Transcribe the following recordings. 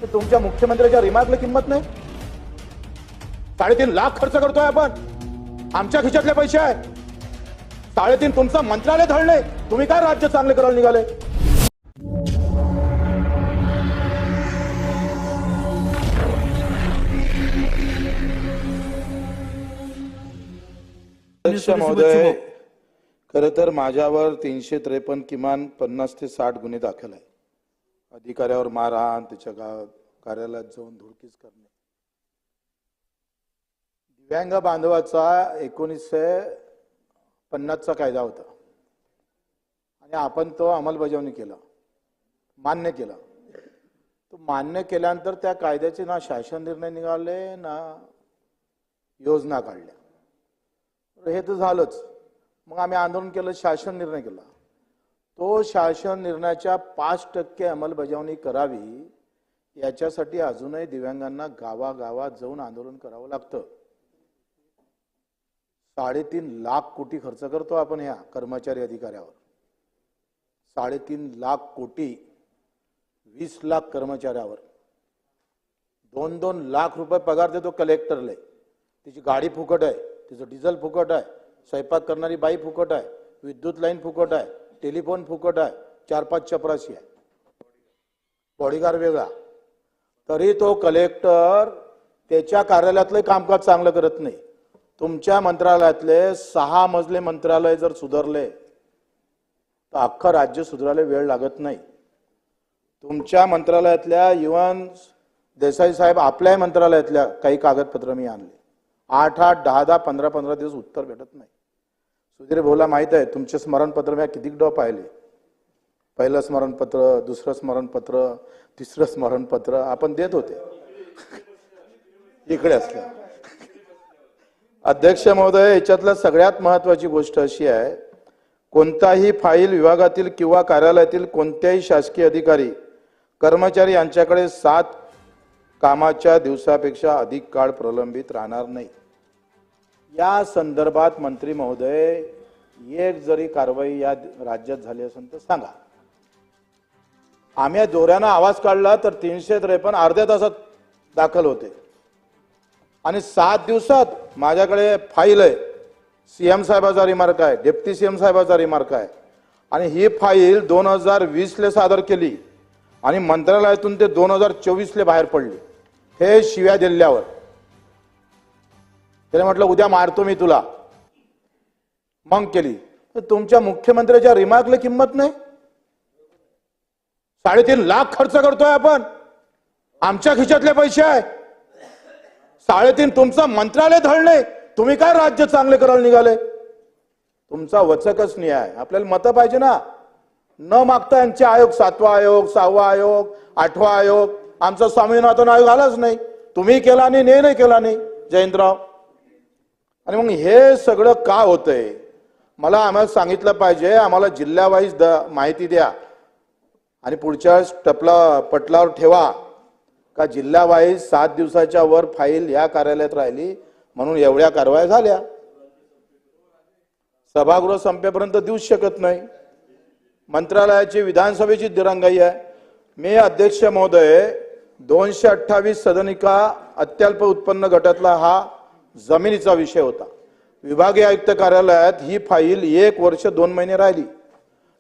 तुमच्या मुख्यमंत्र्याच्या रिमार्कला किंमत नाही। 3.5 लाख खर्च करतोय आपण, आमच्या खिशातले पैसे आहे। 3.5 तुमचं मंत्रालय धरले, तुम्ही काय राज्य चांगले करायला निघाले? अध्यक्ष महोदय, खरं तर माझ्यावर 353 किमान 50 ते 60 गुन्हे दाखल आहे। अधिकाऱ्यावर मारहाण, त्याच्या कार्यालयात जाऊन धुडकीस करणे। दिव्यांग बांधवाचा 1950 चा कायदा होता आणि आपण तो अंमलबजावणी केला, मान्य केला। तो मान्य केल्यानंतर त्या कायद्याचे ना शासन निर्णय निघाले ना योजना काढल्या। हे तर झालंच। मग आम्ही आंदोलन केलं, शासन निर्णय केला। तो शासन निर्णयाच्या 5% अंमलबजावणी करावी याच्यासाठी अजूनही दिव्यांगांना गावागावात जाऊन आंदोलन करावं लागतं। 3.5 लाख कोटी खर्च करतो आपण ह्या कर्मचारी अधिकाऱ्यावर। 3.5 लाख कोटी 20 लाख कर्मचाऱ्यावर 2-2 लाख रुपये पगार देतो कलेक्टरला। तिची गाडी फुकट आहे, तिचं डिझेल फुकट आहे, स्वयंपाक करणारी बाई फुकट आहे, विद्युत लाईन फुकट आहे, टेलिफोन फुकट आहे, 4-5 चपराशी आहे, बॉडीगार्ड वेगळा। तरी तो कलेक्टर त्याच्या कार्यालयातले कामकाज चांगलं करत नाही। तुमच्या मंत्रालयातले 6 मजले मंत्रालय जर सुधारले तर अख्खं राज्य सुधारायला वेळ लागत नाही। तुमच्या मंत्रालयातल्या इवन देसाई साहेब आपल्या मंत्रालयातल्या काही कागदपत्र मी आणले, 8-8, 10-10, 15-15 दिवस उत्तर भेटत नाही। सुधीर भाऊला माहित आहे, तुमचे स्मरणपत्र मी किती पाहिले। पहिलं स्मरणपत्र, दुसरं स्मरणपत्र, तिसरं स्मरणपत्र आपण देत होते इकडे असल्या। अध्यक्ष महोदय, याच्यातल्या सगळ्यात महत्वाची गोष्ट अशी आहे, कोणताही फाईल विभागातील किंवा कार्यालयातील कोणत्याही शासकीय अधिकारी कर्मचारी यांच्याकडे 7 कामाच्या दिवसापेक्षा अधिक काळ प्रलंबित राहणार नाही। या संदर्भात मंत्री महोदय एक जरी कारवाई या राज्यात झाली असेल तर सांगा। आम्ही जोरानं आवाज काढला तर 353 अर्ध्या तासात दाखल होते आणि 7 दिवसात माझ्याकडे फाईल आहे। सीएम साहेबाचा रिमार्क आहे, डेप्टी सीएम साहेबाचा रिमार्क आहे आणि ही फाईल 2020 ला सादर केली आणि मंत्रालयातून ते 2024 ला बाहेर पडली। हे शिव्या दिल्यावर त्याने म्हटलं उद्या मारतो मी तुला, मग केली। तुमच्या मुख्यमंत्र्याच्या रिमार्कला किंमत नाही। 3.5 लाख खर्च करतोय आपण, आमच्या खिशातले पैसे आहे। 3.5 तुमचं मंत्रालय धरणे, तुम्ही काय राज्य चांगले करायला निघाले? तुमचा वचकच नाही आहे। आपल्याला मतं पाहिजे ना, न मागता यांचे आयोग 7वा आयोग, 6वा आयोग, 8वा आयोग, आमचा स्वामीनाथन आयोग आलाच नाही। तुम्ही केला नाही केला नाही जयंतराव। आणि मग हे सगळं का होतंय मला आम्हाला सांगितलं पाहिजे। आम्हाला जिल्ह्यावाईज माहिती द्या आणि पुढच्या पटलावर ठेवा का जिल्ह्यावाईज 7 दिवसाच्या वर फाईल या कार्यालयात राहिली म्हणून एवढ्या कारवाया झाल्या। सभागृह संपेपर्यंत देऊच शकत नाही। मंत्रालयाची विधानसभेची दिरंगाई आहे। मी अध्यक्ष महोदय 228 सदनिका अत्यल्प उत्पन्न गटातला हा जमिनीचा विषय होता। विभागीय आयुक्त कार्यालयात ही फाईल 1 वर्ष 2 महिने राहिली।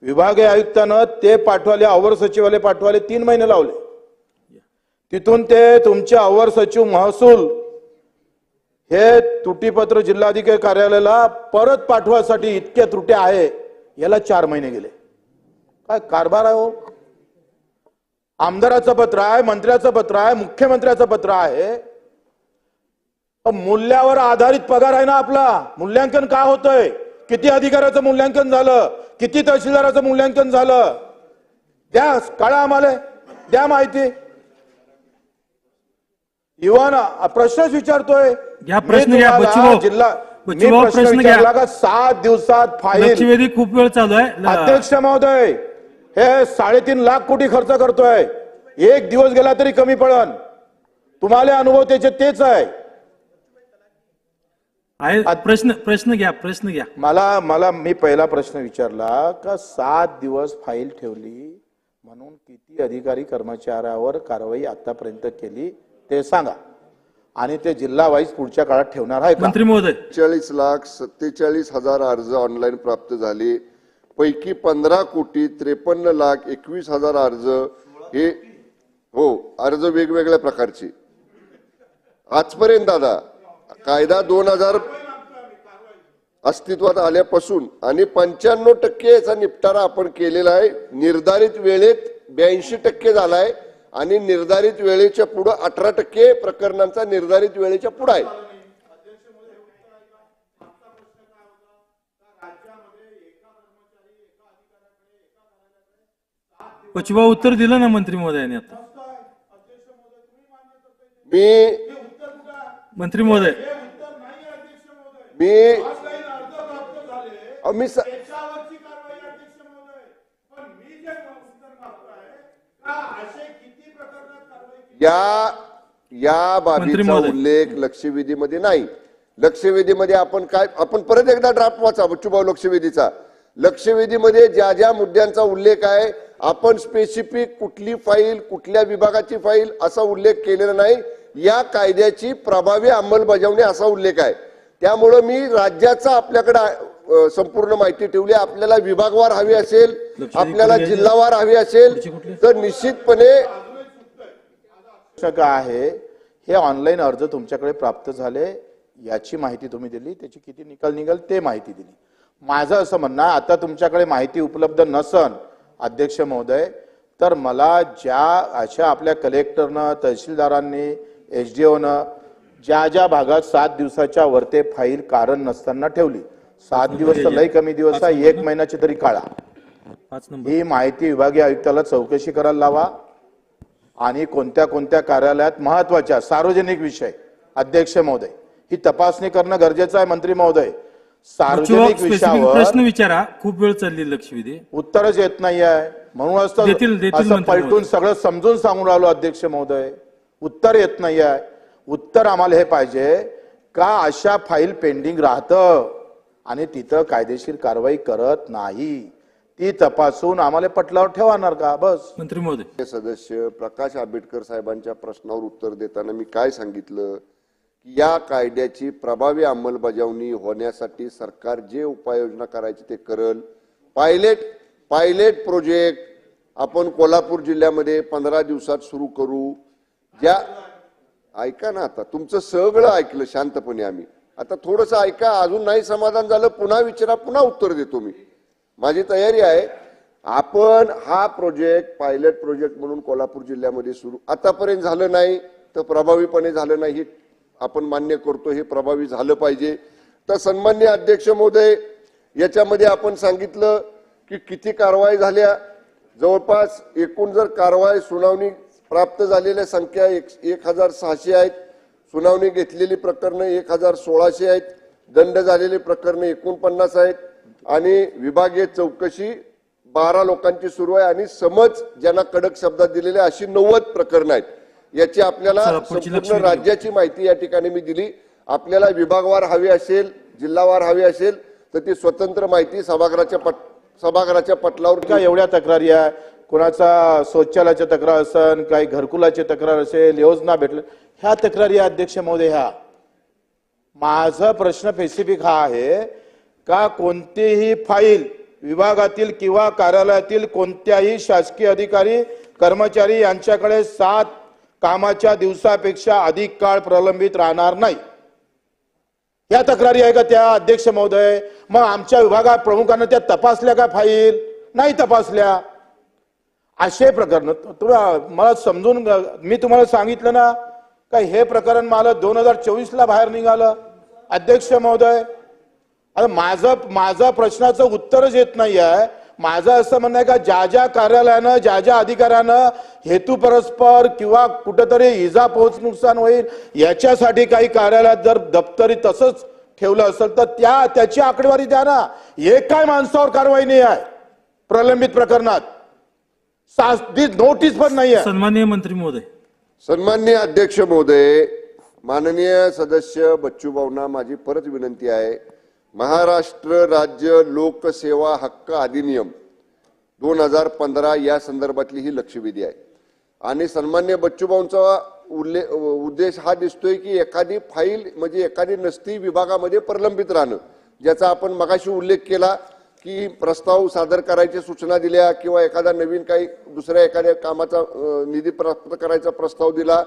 विभागीय आयुक्तानं ते पाठवाले, अवर सचिवालय पाठवाले 3 महिने लावले। तिथून ते तुमचे अवर सचिव महसूल हे त्रुटीपत्र जिल्हाधिकारी कार्यालयाला परत पाठवासाठी इतके त्रुटी आहे, याला 4 महिने गेले। काय कारभार आहे हो? आमदाराचं पत्र आहे, मंत्र्याचं पत्र आहे, मुख्यमंत्र्याचं पत्र आहे। मूल्यावर आधारित पगार आहे ना आपला। मूल्यांकन का होतंय? किती अधिकाऱ्याचं मूल्यांकन झालं, किती तहसीलदाराचं मूल्यांकन झालं, द्या कळा आम्हाला, द्या माहिती। इवन प्रश्नच विचारतोय, प्रश्न घ्या जिल्हा मी प्रश्न विचारला का 7 दिवसात फाईल खूप वेळ चालू आहे। अध्यक्ष महोदय, हे 3.5 लाख कोटी खर्च करतोय, 1 दिवस गेला तरी कमी पडन। तुम्हाला अनुभव त्याचे तेच आहे। प्रश्न घ्या। मला मी पहिला प्रश्न विचारला का 7 दिवस फाईल ठेवली म्हणून किती अधिकारी कर्मचाऱ्यावर कारवाई आतापर्यंत केली ते सांगा आणि ते जिल्हा वाईज पुढच्या काळात ठेवणार आहे का? मंत्री महोदय 40,47,000 अर्ज ऑनलाईन प्राप्त झाले, पैकी 15,53,21,000 अर्ज हे हो अर्ज वेगवेगळ्या प्रकारचे आजपर्यंत दादा कायदा 2000 अस्तित्वात आल्यापासून आणि 95% याचा निपटारा आपण केलेला आहे. निर्धारित वेळेत 82% झालाय आणि निर्धारित वेळेच्या पुढे 18% प्रकरणांचा निर्धारित वेळेच्या पुढे आहे. पचवा उत्तर दिलं ना मंत्री महोदयांनी आता. मंत्री महोदय मी या बाबीचा उल्लेख लक्षवेधीमध्ये नाही. लक्षवेधीमध्ये आपण परत एकदा ड्राफ्ट वाचा बच्चूभाऊ लक्षवेधीचा. लक्षवेधीमध्ये ज्या ज्या मुद्द्यांचा उल्लेख आहे आपण स्पेसिफिक कुठली फाईल कुठल्या विभागाची फाईल असा उल्लेख केलेला नाही. या कायद्याची प्रभावी अंमलबजावणी असा उल्लेख आहे. त्यामुळे मी राज्याचा आपल्याकडे संपूर्ण माहिती ठेवली. आपल्याला विभागवार हवी असेल आपल्याला जिल्हावार हवी असेल तर निश्चितपणे आहे. हे ऑनलाईन अर्ज तुमच्याकडे प्राप्त झाले याची माहिती तुम्ही दिली, त्याची किती निकाल निघाल ते माहिती दिली. माझं असं म्हणणं आता तुमच्याकडे माहिती उपलब्ध नसन अध्यक्ष महोदय तर मला ज्या अशा आपल्या कलेक्टरनं तहसीलदारांनी SDOनं ज्या ज्या भागात 7 दिवसाच्या वरते फाईल कारण नसताना ठेवली 7 दिवस तर लय कमी दिवस आहे 1 महिन्याची तरी काळा ही माहिती विभागीय आयुक्ताला चौकशी करायला लावा आणि कोणत्या कोणत्या कार्यालयात महत्वाच्या सार्वजनिक विषय अध्यक्ष महोदय ही तपासणी करणं गरजेचं आहे. मंत्री महोदय सार्वजनिक विषयावर प्रश्न विचारा. खूप वेळ चालली लक्षवेधी उत्तरच येत नाही आहे म्हणूनच तर असं पलटून सगळं समजून सांगून राहिलो अध्यक्ष महोदय. उत्तर येत नाही आहे. उत्तर आम्हाला हे पाहिजे का अशा फाईल पेंडिंग राहतं आणि तिथं कायदेशीर कारवाई करत नाही ती तपासून आम्हाला पटलावर ठेवणार का? बस. मंत्री महोदय सदस्य प्रकाश आंबेडकर साहेबांच्या प्रश्नावर उत्तर देताना मी काय सांगितलं की या कायद्याची प्रभावी अंमलबजावणी होण्यासाठी सरकार जे उपाययोजना करायची ते करेल. पायलट प्रोजेक्ट आपण कोल्हापूर जिल्ह्यामध्ये 15 दिवसात सुरू करू. ज्या ऐका ना आता तुमचं सगळं ऐकलं शांतपणे आम्ही. आता थोडंसं ऐका अजून नाही समाधान झालं पुन्हा विचारा पुन्हा उत्तर देतो मी. माझी तयारी आहे. आपण हा प्रोजेक्ट पायलट प्रोजेक्ट म्हणून कोल्हापूर जिल्ह्यामध्ये सुरू आतापर्यंत झालं नाही तर प्रभावीपणे झालं नाही आपण मान्य करतो. हे प्रभावी झालं पाहिजे. तर सन्माननीय अध्यक्ष महोदय याच्यामध्ये आपण सांगितलं की किती कारवाई झाल्या. जवळपास एकूण जर कारवाई सुनावणी प्राप्त झालेल्या संख्या 1,600 आहेत. सुनावणी घेतलेली प्रकरणं 1,016 आहेत. दंड झालेली प्रकरणं 49 आहेत आणि विभागीय चौकशी 12 लोकांची सुरू आहे आणि समज ज्यांना कडक शब्दात दिलेले अशी 90 प्रकरणं आहेत. याची आपल्याला संपूर्ण राज्याची माहिती या ठिकाणी मी दिली. आपल्याला विभागवार हवी असेल जिल्हावार हवी असेल तर ती स्वतंत्र माहिती सभागृहाच्या पटलावर का एवढ्या तक्रारी आहे. कोणाचा शौचालयाची तक्रार असेल काही घरकुलाची तक्रार असेल योजना भेटलं ह्या तक्रारी अध्यक्ष महोदय. ह्या माझा प्रश्न स्पेसिफिक हा आहे का कोणतीही फाईल विभागातील किंवा कार्यालयातील कोणत्याही शासकीय अधिकारी कर्मचारी यांच्याकडे 7 कामाच्या दिवसापेक्षा अधिक काळ प्रलंबित राहणार नाही. या तक्रारी आहे का त्या अध्यक्ष महोदय? मग आमच्या विभागात प्रमुखांना त्या तपासल्या का फाईल? नाही तपासल्या. असे प्रकरण मला समजून मी तुम्हाला सांगितलं ना का हे प्रकरण मला 2024 बाहेर निघालं अध्यक्ष महोदय. आता माझा प्रश्नाचं उत्तरच येत नाही आहे. माझं असं म्हणणं आहे का ज्या ज्या कार्यालयानं ज्या ज्या अधिकाऱ्यानं हेतू परस्पर किंवा कुठेतरी इजा पोहोच नुकसान होईल याच्यासाठी काही कार्यालयात जर दप्तरी तसंच ठेवलं असेल तर त्याची आकडेवारी द्या ना. एक काय माणसावर कारवाई नाही आहे प्रलंबित प्रकरणात. नोटीस पण नाही आहे. सन्माननीय मंत्री महोदय. सन्माननीय अध्यक्ष महोदय माननीय सदस्य बच्चूभाऊंना माझी परत विनंती आहे. महाराष्ट्र राज्य लोकसेवा हक्क अधिनियम 2015 या संदर्भातली ही लक्षवेधी आहे. आणि सन्मान्य बच्चूभाऊंचा उद्देश हा दिसतोय की एखादी फाईल म्हणजे एखादी नसती विभागामध्ये प्रलंबित राहणं, ज्याचा आपण मगाशी उल्लेख केला की प्रस्ताव सादर करायची सूचना दिल्या किंवा एखादा नवीन काही दुसऱ्या एखाद्या कामाचा निधी प्राप्त करायचा प्रस्ताव दिला,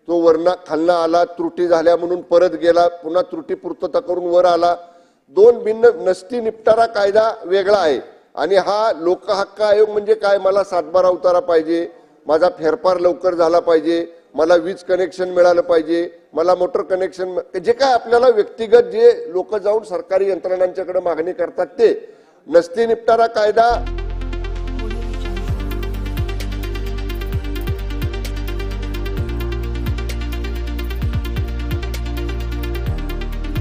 तो वरनं खालनं आला, त्रुटी झाल्या म्हणून परत गेला, पुन्हा त्रुटी पूर्तता करून वर आला. दोन भिन्न नसती निपटारा कायदा वेगळा आहे. आणि हा लोकहक्क आयोग म्हणजे काय, मला 7/12 उतारा पाहिजे, माझा फेरफार लवकर झाला पाहिजे, मला वीज कनेक्शन मिळालं पाहिजे, मला मोटर कनेक्शन, जे काय आपल्याला व्यक्तिगत जे लोक जाऊन सरकारी यंत्रणांच्याकडे मागणी करतात ते. नसती निपटारा कायदा